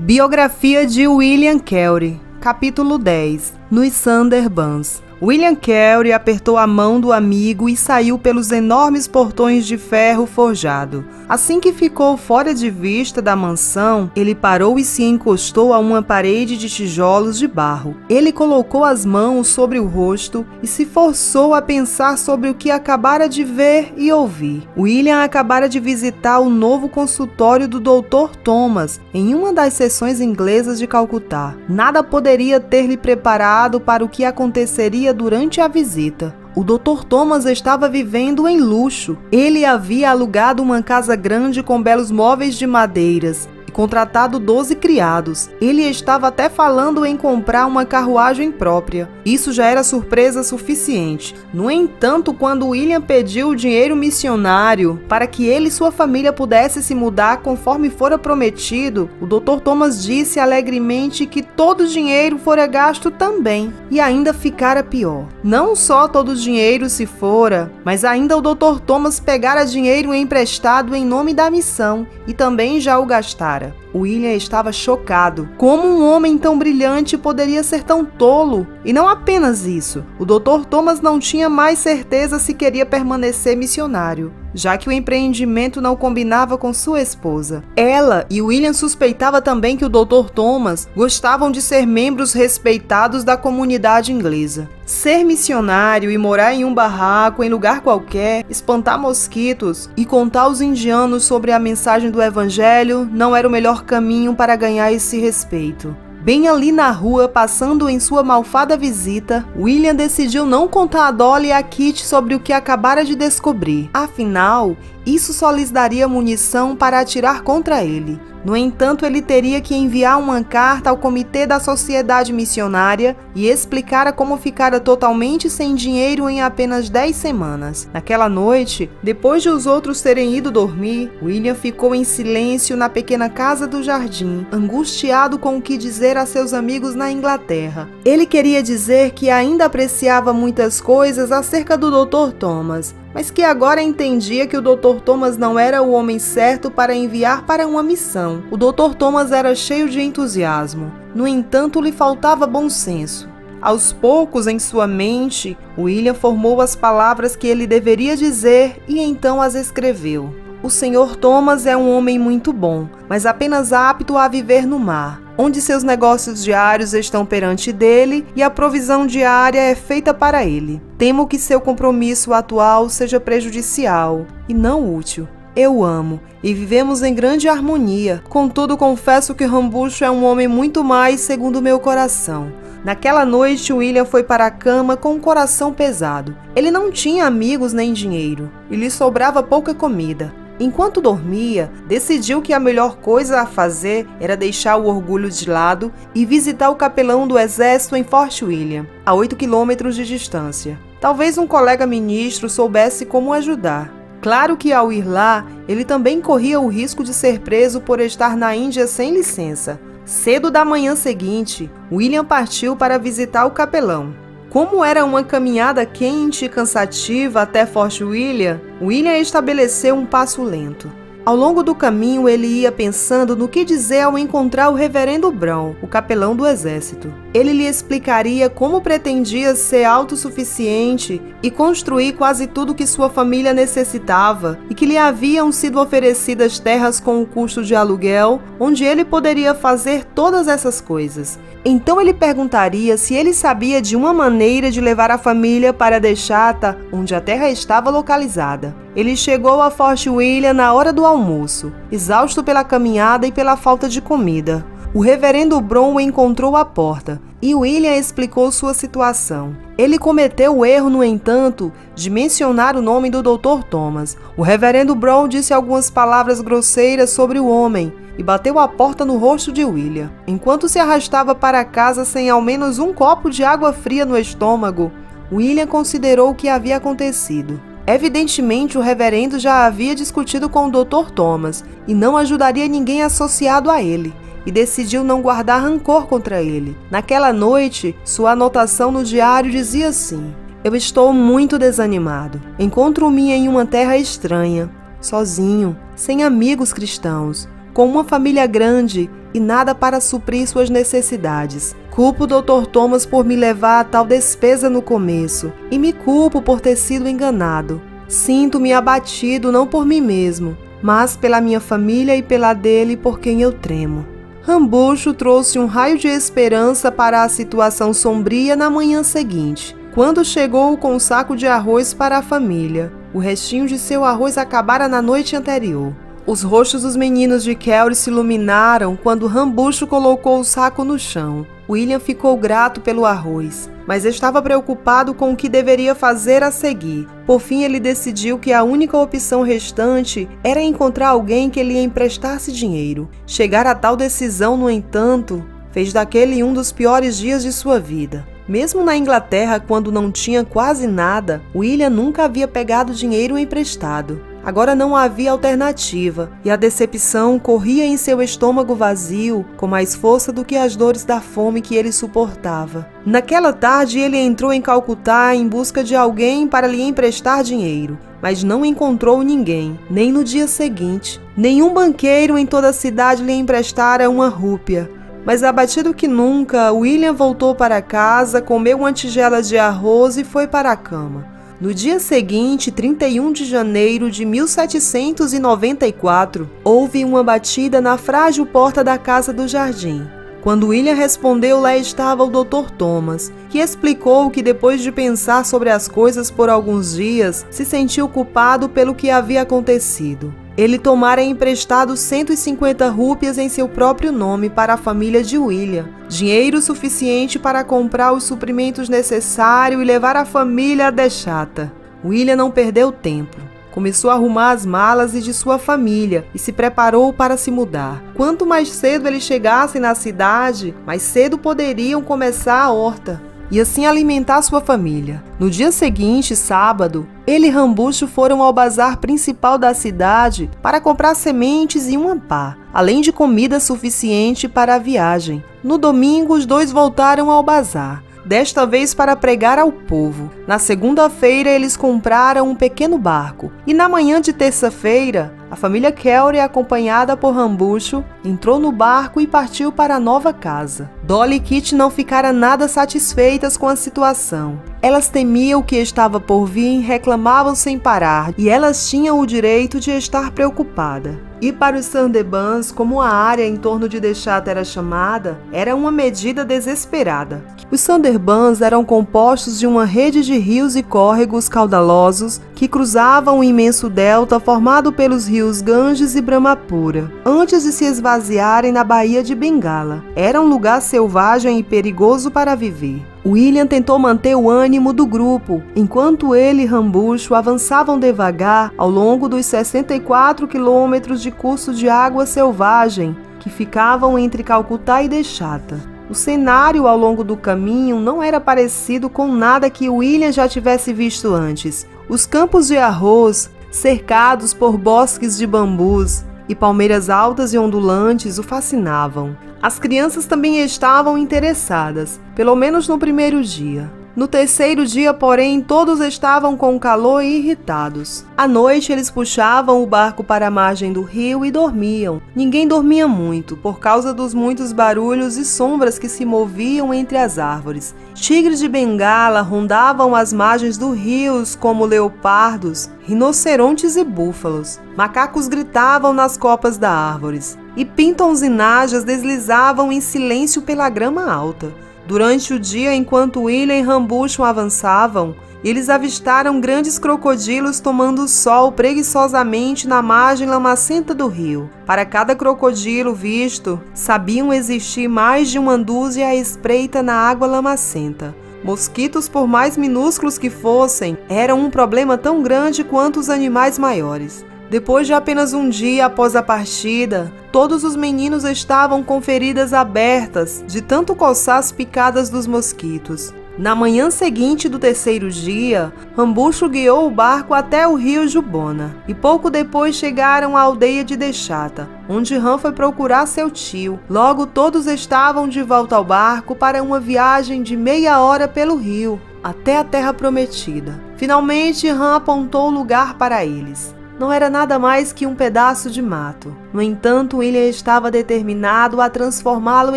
Biografia de William Carey, capítulo 10, nos Sunderbans. William Carey apertou a mão do amigo e saiu pelos enormes portões de ferro forjado. Assim que ficou fora de vista da mansão, ele parou e se encostou a uma parede de tijolos de barro. Ele colocou as mãos sobre o rosto e se forçou a pensar sobre o que acabara de ver e ouvir. William acabara de visitar o novo consultório do Dr. Thomas em uma das seções inglesas de Calcutá. Nada poderia ter lhe preparado para o que aconteceria durante a visita. O Dr. Thomas estava vivendo em luxo. Ele havia alugado uma casa grande com belos móveis de madeiras e contratado 12 criados. Ele estava até falando em comprar uma carruagem própria. Isso já era surpresa suficiente. No entanto, quando William pediu o dinheiro missionário para que ele e sua família pudessem se mudar conforme fora prometido, o Dr. Thomas disse alegremente que todo o dinheiro fora gasto também. E ainda ficara pior. Não só todo o dinheiro se fora, mas ainda o Dr. Thomas pegara dinheiro emprestado em nome da missão e também já o gastara. William estava chocado. Como um homem tão brilhante poderia ser tão tolo? E não apenas isso, o Dr. Thomas não tinha mais certeza se queria permanecer missionário, já que o empreendimento não combinava com sua esposa. Ela e William suspeitava também que o Dr. Thomas gostavam de ser membros respeitados da comunidade inglesa. Ser missionário e morar em um barraco em lugar qualquer, espantar mosquitos e contar aos indianos sobre a mensagem do evangelho não era o melhor caminho para ganhar esse respeito. Bem ali na rua, passando em sua malfada visita, William decidiu não contar a Dolly e a Kitty sobre o que acabara de descobrir. Afinal, isso só lhes daria munição para atirar contra ele. No entanto, ele teria que enviar uma carta ao comitê da sociedade missionária e explicar como ficara totalmente sem dinheiro em apenas 10 semanas. Naquela noite, depois de os outros terem ido dormir, William ficou em silêncio na pequena casa do jardim, angustiado com o que dizer a seus amigos na Inglaterra. Ele queria dizer que ainda apreciava muitas coisas acerca do Dr. Thomas, mas que agora entendia que o Dr. Thomas não era o homem certo para enviar para uma missão. O Dr. Thomas era cheio de entusiasmo. No entanto, lhe faltava bom senso. Aos poucos, em sua mente, William formou as palavras que ele deveria dizer e então as escreveu. O Sr. Thomas é um homem muito bom, mas apenas apto a viver no mar, onde seus negócios diários estão perante dele e a provisão diária é feita para ele. Temo que seu compromisso atual seja prejudicial e não útil. Eu amo e vivemos em grande harmonia. Contudo, confesso que Rambucho é um homem muito mais segundo meu coração. Naquela noite, William foi para a cama com o coração pesado. Ele não tinha amigos nem dinheiro e lhe sobrava pouca comida. Enquanto dormia, decidiu que a melhor coisa a fazer era deixar o orgulho de lado e visitar o capelão do exército em Fort William, a 8 quilômetros de distância. Talvez um colega ministro soubesse como ajudar. Claro que ao ir lá, ele também corria o risco de ser preso por estar na Índia sem licença. Cedo da manhã seguinte, William partiu para visitar o capelão. Como era uma caminhada quente e cansativa até Fort William, William estabeleceu um passo lento. Ao longo do caminho, ele ia pensando no que dizer ao encontrar o reverendo Brown, o capelão do exército. Ele lhe explicaria como pretendia ser autossuficiente e construir quase tudo que sua família necessitava e que lhe haviam sido oferecidas terras com o custo de aluguel, onde ele poderia fazer todas essas coisas. Então ele perguntaria se ele sabia de uma maneira de levar a família para Deshata, onde a terra estava localizada. Ele chegou a Fort William na hora do almoço, exausto pela caminhada e pela falta de comida. O reverendo Brown o encontrou à porta e William explicou sua situação. Ele cometeu o erro, no entanto, de mencionar o nome do Dr. Thomas. O reverendo Brown disse algumas palavras grosseiras sobre o homem e bateu a porta no rosto de William. Enquanto se arrastava para casa sem ao menos um copo de água fria no estômago, William considerou o que havia acontecido. Evidentemente, o reverendo já havia discutido com o Dr. Thomas e não ajudaria ninguém associado a ele, e decidiu não guardar rancor contra ele. Naquela noite, sua anotação no diário dizia assim: eu estou muito desanimado. Encontro-me em uma terra estranha, sozinho, sem amigos cristãos. com uma família grande e nada para suprir suas necessidades. Culpo o Dr. Thomas por me levar a tal despesa no começo e me culpo por ter sido enganado. Sinto-me abatido não por mim mesmo, mas pela minha família e pela dele por quem eu tremo. Rambucho trouxe um raio de esperança para a situação sombria na manhã seguinte, quando chegou com um saco de arroz para a família. O restinho de seu arroz acabara na noite anterior. Os rostos dos meninos de Kelly se iluminaram quando Rambucho colocou o saco no chão. William ficou grato pelo arroz, mas estava preocupado com o que deveria fazer a seguir. Por fim, ele decidiu que a única opção restante era encontrar alguém que lhe emprestasse dinheiro. Chegar a tal decisão, no entanto, fez daquele um dos piores dias de sua vida. Mesmo na Inglaterra, quando não tinha quase nada, William nunca havia pegado dinheiro emprestado. Agora não havia alternativa, e a decepção corria em seu estômago vazio com mais força do que as dores da fome que ele suportava. Naquela tarde, ele entrou em Calcutá em busca de alguém para lhe emprestar dinheiro, mas não encontrou ninguém, nem no dia seguinte. Nenhum banqueiro em toda a cidade lhe emprestara uma rúpia. Mas abatido que nunca, William voltou para casa, comeu uma tigela de arroz e foi para a cama. No dia seguinte, 31 de janeiro de 1794, houve uma batida na frágil porta da casa do jardim. Quando William respondeu, lá estava o Dr. Thomas, que explicou que depois de pensar sobre as coisas por alguns dias, se sentiu culpado pelo que havia acontecido. Ele tomara emprestado 150 rúpias em seu próprio nome para a família de William, dinheiro suficiente para comprar os suprimentos necessários e levar a família a Deschata. William não perdeu tempo. Começou a arrumar as malas e de sua família e se preparou para se mudar. Quanto mais cedo eles chegassem na cidade, mais cedo poderiam começar a horta e assim alimentar sua família. No dia seguinte, sábado, ele e Rambucho foram ao bazar principal da cidade para comprar sementes e uma pá, além de comida suficiente para a viagem. No domingo, os dois voltaram ao bazar, desta vez para pregar ao povo. Na segunda-feira, eles compraram um pequeno barco, e na manhã de terça-feira, a família Kelly, acompanhada por Rambucho, entrou no barco e partiu para a nova casa. Dolly e Kitty não ficaram nada satisfeitas com a situação. Elas temiam o que estava por vir e reclamavam sem parar, e elas tinham o direito de estar preocupadas. E para os Sunderbans, como a área em torno de Deschata era chamada, era uma medida desesperada. Os Sunderbans eram compostos de uma rede de rios e córregos caudalosos que cruzavam o imenso delta formado pelos rios Ganges e Brahmapura, antes de se esvaziarem na Baía de Bengala. Era um lugar selvagem e perigoso para viver. William tentou manter o ânimo do grupo, enquanto ele e Rambucho avançavam devagar ao longo dos 64 quilômetros de curso de água selvagem que ficavam entre Calcutá e Deschata. O cenário ao longo do caminho não era parecido com nada que William já tivesse visto antes. Os campos de arroz, cercados por bosques de bambus e palmeiras altas e ondulantes, o fascinavam. As crianças também estavam interessadas, pelo menos no primeiro dia. No terceiro dia, porém, todos estavam com calor e irritados. À noite, eles puxavam o barco para a margem do rio e dormiam. Ninguém dormia muito, por causa dos muitos barulhos e sombras que se moviam entre as árvores. Tigres de Bengala rondavam as margens do rio como leopardos, rinocerontes e búfalos. Macacos gritavam nas copas das árvores, e pintons e najas deslizavam em silêncio pela grama alta. Durante o dia, enquanto William e Rambucho avançavam, eles avistaram grandes crocodilos tomando sol preguiçosamente na margem lamacenta do rio. Para cada crocodilo visto, sabiam existir mais de uma dúzia à espreita na água lamacenta. Mosquitos, por mais minúsculos que fossem, eram um problema tão grande quanto os animais maiores. Depois de apenas um dia após a partida, todos os meninos estavam com feridas abertas de tanto coçar as picadas dos mosquitos. Na manhã seguinte do terceiro dia, Rambucho guiou o barco até o rio Jubona, e pouco depois chegaram à aldeia de Deschata, onde Ram foi procurar seu tio. Logo todos estavam de volta ao barco para uma viagem de meia hora pelo rio, até a Terra Prometida. Finalmente, Ram apontou o lugar para eles. não era nada mais que um pedaço de mato. No entanto, William estava determinado a transformá-lo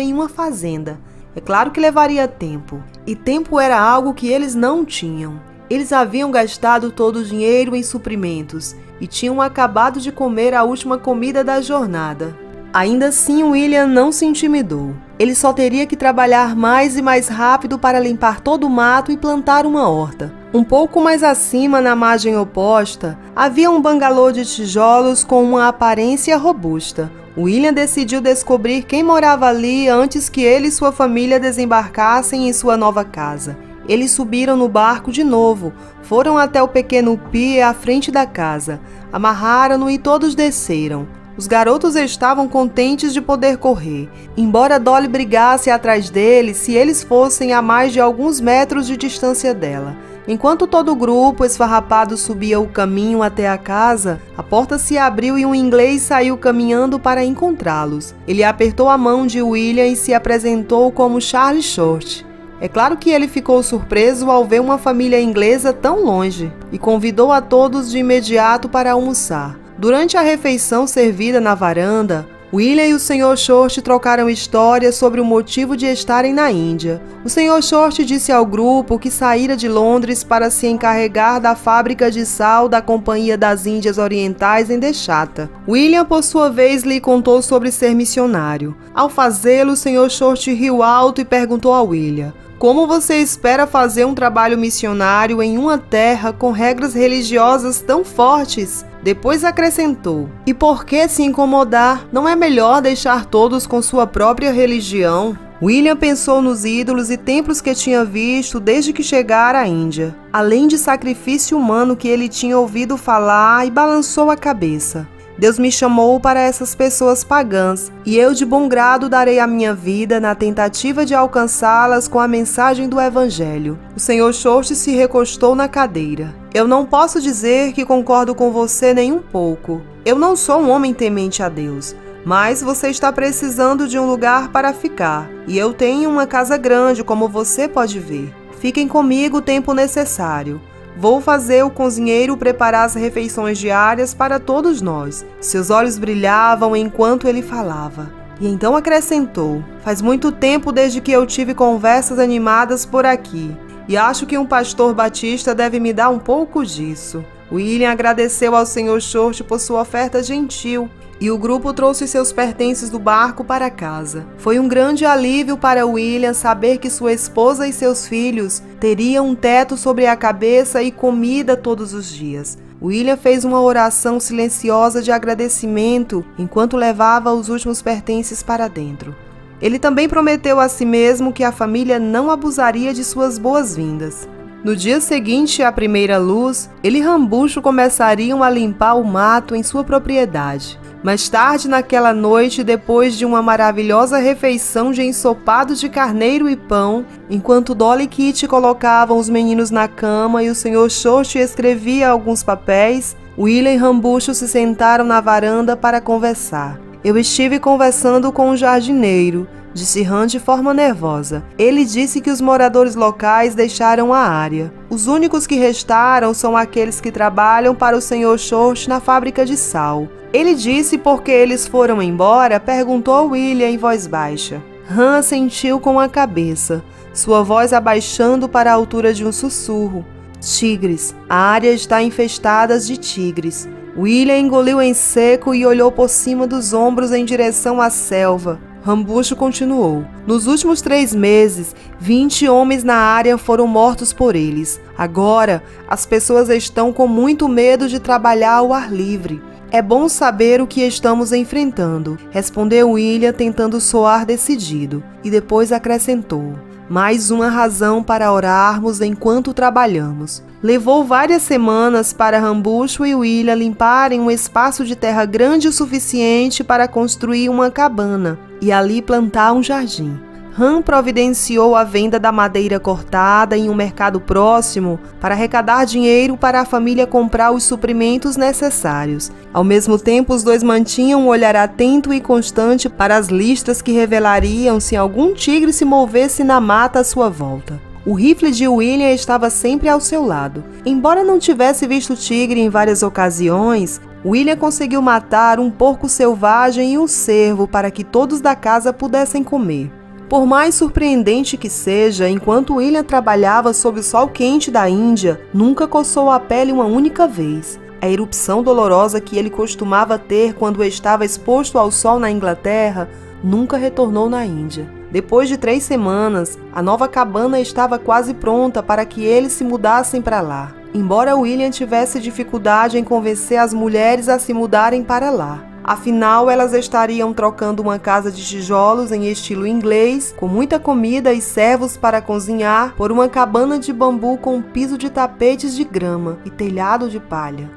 em uma fazenda. É claro que levaria tempo, e tempo era algo que eles não tinham. Eles haviam gastado todo o dinheiro em suprimentos e tinham acabado de comer a última comida da jornada. Ainda assim, William não se intimidou. Ele só teria que trabalhar mais e mais rápido para limpar todo o mato e plantar uma horta. Um pouco mais acima, na margem oposta, havia um bangalô de tijolos com uma aparência robusta. William decidiu descobrir quem morava ali antes que ele e sua família desembarcassem em sua nova casa. Eles subiram no barco de novo, foram até o pequeno pier à frente da casa, amarraram-no e todos desceram. Os garotos estavam contentes de poder correr, embora Dolly brigasse atrás deles se eles fossem a mais de alguns metros de distância dela. Enquanto todo o grupo esfarrapado subia o caminho até a casa, a porta se abriu e um inglês saiu caminhando para encontrá-los. Ele apertou a mão de William e se apresentou como Charlie Short. É claro que ele ficou surpreso ao ver uma família inglesa tão longe e convidou a todos de imediato para almoçar. Durante a refeição servida na varanda, William e o Sr. Short trocaram histórias sobre o motivo de estarem na Índia. O Sr. Short disse ao grupo que saíra de Londres para se encarregar da fábrica de sal da Companhia das Índias Orientais em Deshata. William, por sua vez, lhe contou sobre ser missionário. Ao fazê-lo, o Sr. Short riu alto e perguntou a William: como você espera fazer um trabalho missionário em uma terra com regras religiosas tão fortes? Depois acrescentou: e por que se incomodar? Não é melhor deixar todos com sua própria religião? William pensou nos ídolos e templos que tinha visto desde que chegara à Índia, além de sacrifício humano que ele tinha ouvido falar, e balançou a cabeça. Deus me chamou para essas pessoas pagãs, e eu de bom grado darei a minha vida na tentativa de alcançá-las com a mensagem do Evangelho. O Sr. Short se recostou na cadeira. Eu não posso dizer que concordo com você nem um pouco. Eu não sou um homem temente a Deus, mas você está precisando de um lugar para ficar, e eu tenho uma casa grande, como você pode ver. Fiquem comigo o tempo necessário. Vou fazer o cozinheiro preparar as refeições diárias para todos nós. Seus olhos brilhavam enquanto ele falava. E então acrescentou: faz muito tempo desde que eu tive conversas animadas por aqui, e acho que um pastor batista deve me dar um pouco disso. William agradeceu ao Sr. Short por sua oferta gentil, e o grupo trouxe seus pertences do barco para casa. Foi um grande alívio para William saber que sua esposa e seus filhos teriam um teto sobre a cabeça e comida todos os dias. William fez uma oração silenciosa de agradecimento enquanto levava os últimos pertences para dentro. Ele também prometeu a si mesmo que a família não abusaria de suas boas-vindas. No dia seguinte à primeira luz, ele e Rambucho começariam a limpar o mato em sua propriedade. Mais tarde naquela noite, depois de uma maravilhosa refeição de ensopado de carneiro e pão, enquanto Dolly e Kitty colocavam os meninos na cama e o Sr. Short escrevia alguns papéis, William e Rambucho se sentaram na varanda para conversar. Eu estive conversando com um jardineiro, disse Han de forma nervosa. Ele disse que os moradores locais deixaram a área. Os únicos que restaram são aqueles que trabalham para o Sr. Short na fábrica de sal. Ele disse porque eles foram embora, perguntou William em voz baixa. Han assentiu com a cabeça, sua voz abaixando para a altura de um sussurro. Tigres. A área está infestada de tigres. William engoliu em seco e olhou por cima dos ombros em direção à selva. Rambucho continuou. Nos últimos 3 meses, 20 homens na área foram mortos por eles. Agora, as pessoas estão com muito medo de trabalhar ao ar livre. É bom saber o que estamos enfrentando, respondeu William tentando soar decidido, e depois acrescentou: mais uma razão para orarmos enquanto trabalhamos. Levou várias semanas para Rambucho e William limparem um espaço de terra grande o suficiente para construir uma cabana e ali plantar um jardim. Han providenciou a venda da madeira cortada em um mercado próximo para arrecadar dinheiro para a família comprar os suprimentos necessários. Ao mesmo tempo, os dois mantinham um olhar atento e constante para as listas que revelariam se algum tigre se movesse na mata à sua volta. O rifle de William estava sempre ao seu lado. Embora não tivesse visto tigre em várias ocasiões, William conseguiu matar um porco selvagem e um cervo para que todos da casa pudessem comer. Por mais surpreendente que seja, enquanto William trabalhava sob o sol quente da Índia, nunca coçou a pele uma única vez. A erupção dolorosa que ele costumava ter quando estava exposto ao sol na Inglaterra nunca retornou na Índia. Depois de 3 semanas, a nova cabana estava quase pronta para que eles se mudassem para lá. Embora William tivesse dificuldade em convencer as mulheres a se mudarem para lá. Afinal, elas estariam trocando uma casa de tijolos em estilo inglês, com muita comida e servos para cozinhar, por uma cabana de bambu com um piso de tapetes de grama e telhado de palha.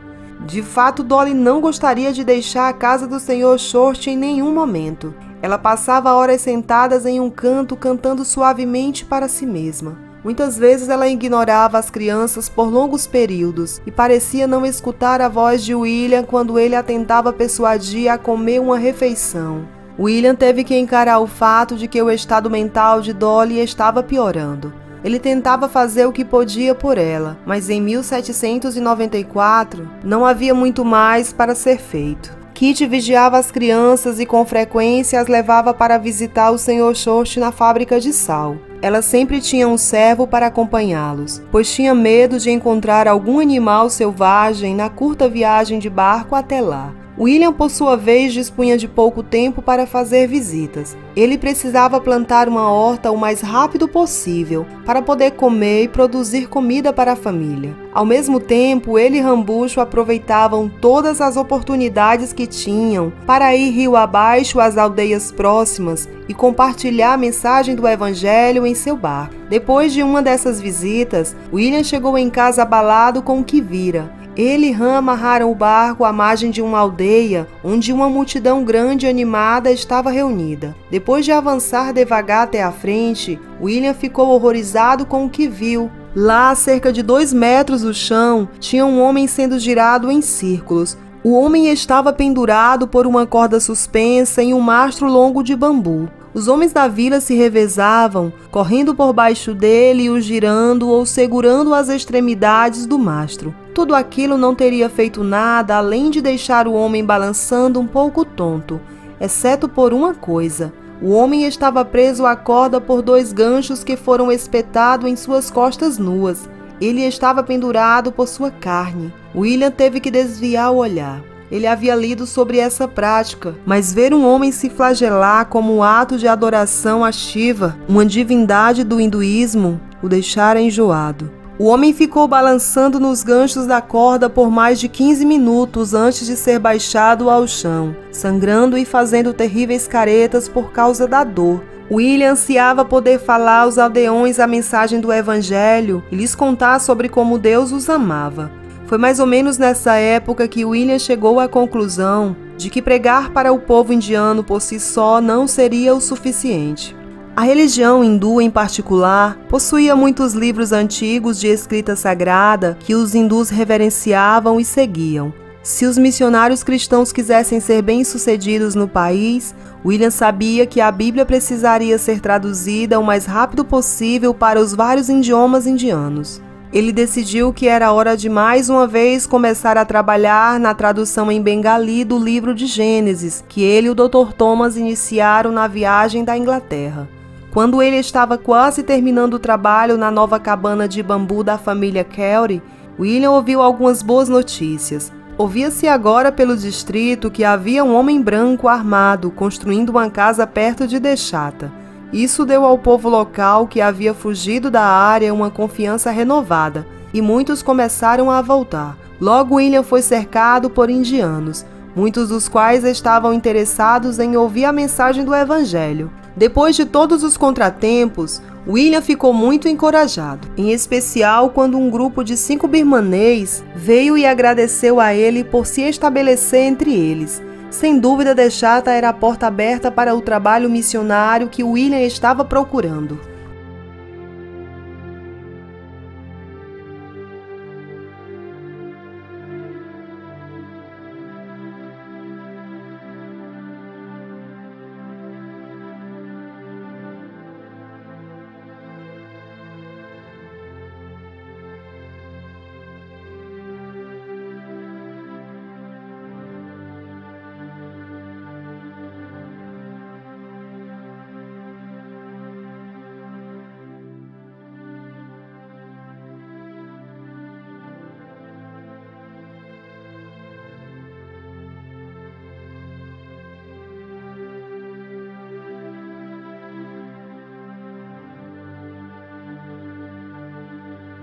De fato, Dolly não gostaria de deixar a casa do Sr. Short em nenhum momento. Ela passava horas sentadas em um canto cantando suavemente para si mesma. Muitas vezes ela ignorava as crianças por longos períodos e parecia não escutar a voz de William quando ele a tentava persuadir a comer uma refeição. William teve que encarar o fato de que o estado mental de Dolly estava piorando. Ele tentava fazer o que podia por ela, mas em 1794 não havia muito mais para ser feito. Kitty vigiava as crianças e com frequência as levava para visitar o Sr. Short na fábrica de sal. Ela sempre tinha um servo para acompanhá-los, pois tinha medo de encontrar algum animal selvagem na curta viagem de barco até lá. William, por sua vez, dispunha de pouco tempo para fazer visitas. Ele precisava plantar uma horta o mais rápido possível para poder comer e produzir comida para a família. Ao mesmo tempo, ele e Rambucho aproveitavam todas as oportunidades que tinham para ir rio abaixo às aldeias próximas e compartilhar a mensagem do Evangelho em seu barco. Depois de uma dessas visitas, William chegou em casa abalado com o que vira. Ele e Ram amarraram o barco à margem de uma aldeia, onde uma multidão grande e animada estava reunida. Depois de avançar devagar até a frente, William ficou horrorizado com o que viu. Lá, a cerca de 2 metros do chão, tinha um homem sendo girado em círculos. O homem estava pendurado por uma corda suspensa em um mastro longo de bambu. Os homens da vila se revezavam, correndo por baixo dele e o girando ou segurando as extremidades do mastro. Tudo aquilo não teria feito nada além de deixar o homem balançando um pouco tonto, exceto por uma coisa. O homem estava preso à corda por 2 ganchos que foram espetados em suas costas nuas. Ele estava pendurado por sua carne. William teve que desviar o olhar. Ele havia lido sobre essa prática, mas ver um homem se flagelar como um ato de adoração a Shiva, uma divindade do hinduísmo, o deixara enjoado. O homem ficou balançando nos ganchos da corda por mais de 15 minutos antes de ser baixado ao chão, sangrando e fazendo terríveis caretas por causa da dor. William ansiava poder falar aos aldeões a mensagem do Evangelho e lhes contar sobre como Deus os amava. Foi mais ou menos nessa época que William chegou à conclusão de que pregar para o povo indiano por si só não seria o suficiente. A religião hindu, em particular, possuía muitos livros antigos de escrita sagrada que os hindus reverenciavam e seguiam. Se os missionários cristãos quisessem ser bem-sucedidos no país, William sabia que a Bíblia precisaria ser traduzida o mais rápido possível para os vários idiomas indianos. Ele decidiu que era hora de mais uma vez começar a trabalhar na tradução em bengali do livro de Gênesis, que ele e o Dr. Thomas iniciaram na viagem da Inglaterra. Quando ele estava quase terminando o trabalho na nova cabana de bambu da família Cowdery, William ouviu algumas boas notícias. Ouvia-se agora pelo distrito que havia um homem branco armado construindo uma casa perto de Deshata. Isso deu ao povo local que havia fugido da área uma confiança renovada, e muitos começaram a voltar. Logo William foi cercado por indianos, muitos dos quais estavam interessados em ouvir a mensagem do Evangelho. Depois de todos os contratempos, William ficou muito encorajado, em especial quando um grupo de 5 birmanês veio e agradeceu a ele por se estabelecer entre eles. Sem dúvida, Deshata era a porta aberta para o trabalho missionário que William estava procurando.